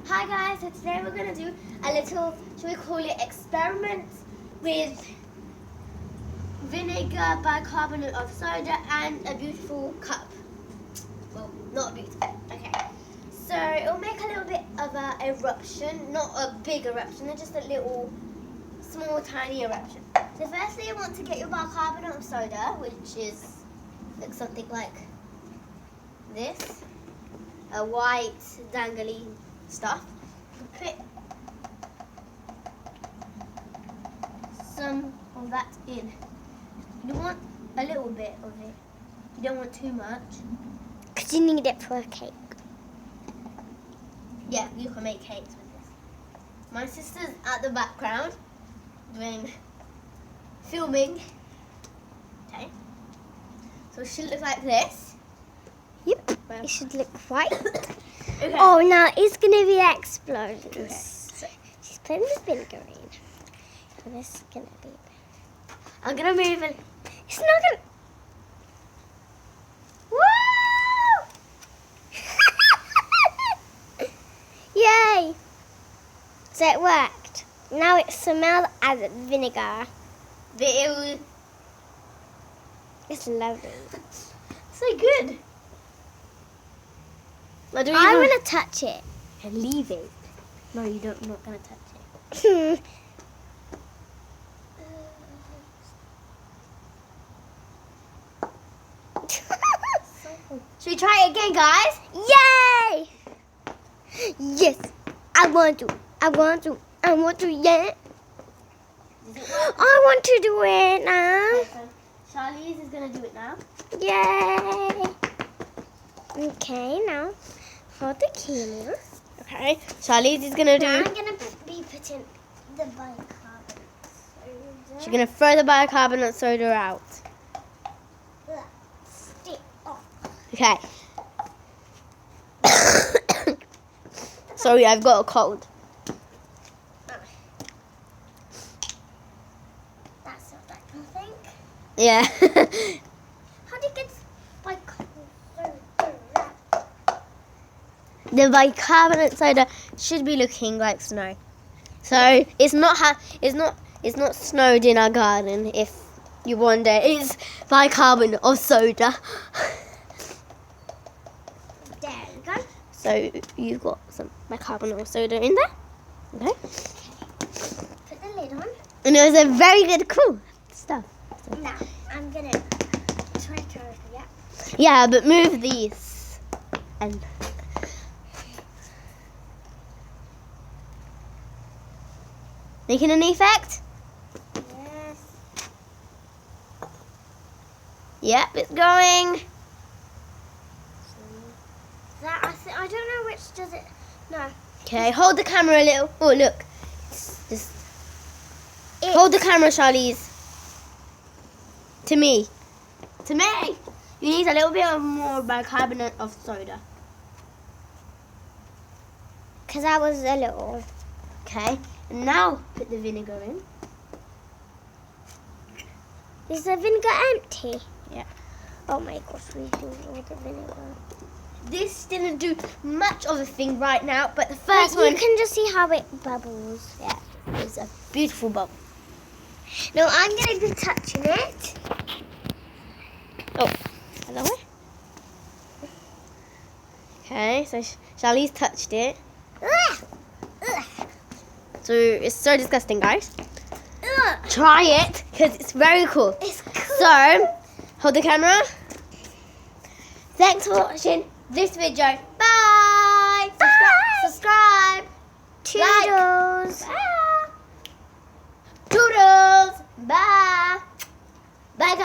Hi guys, so today we're going to do a little, should we call it experiment with vinegar, bicarbonate of soda and a beautiful cup. Well, not beautiful, okay. So it'll make a little bit of an eruption, not a big eruption, just a little small tiny eruption. So firstly you want to get your bicarbonate of soda, which is looks something like this. A white dangly stuff. Put some of that in. You want a little bit of it. You don't want too much. Because you need it for a cake. Yeah, you can make cakes with this. My sister's at the background doing filming. Okay. So it should look like this. Yep. It should look white. Okay. Oh, now it's going to be exploding. Okay. So she's putting the vinegar in. So this is going to be... I'm going to move it. It's not going to... Woo! Yay! So it worked. Now it smells as vinegar. But it will... It's lovely. So good. I'm going to touch it. And leave it. No, you don't. I'm not going to touch it. Should we try it again, guys? Yay! Yes, I want to, yeah. I want to do it now. Okay, so Charlize is going to do it now. Yay! Okay, now for the camera. Okay, Charlize is going to do... Now I'm going to be putting the bicarbonate soda. She's going to throw the bicarbonate soda out. Stick off. Okay. Sorry, I've got a cold. That's not that, I think. Yeah. How do you get bicarbonate soda? The bicarbonate soda should be looking like snow. So it's not snowed in our garden. If you wonder, it's bicarbonate of soda. There we go. So you've got some bicarbonate of soda in there. Okay. Put the lid on. And it was a very good, cool stuff. Now I'm gonna try to over, yeah. Yeah, but move these and. Making an effect? Yes. Yep, it's going. That I don't know which does it. No. Okay, hold the camera a little. Oh, look. Just hold the camera, Charlize. To me. To me. You need a little bit of more bicarbonate of soda. Because I was a little. Okay, and now put the vinegar in. Is the vinegar empty? Yeah. Oh my gosh, we do all the vinegar. This didn't do much of a thing right now, but the first But one. you can just see how it bubbles. Yeah, it's a beautiful bubble. No, I'm going to be touching it. Oh, other way. Okay, so Charlize touched it. Ugh. Ugh. So it's so disgusting, guys. Ugh. Try it, because it's very cool. It's cool. So, hold the camera. Thanks for watching this video. Bye. Bye. Subscribe. Toodles. Like. Bye.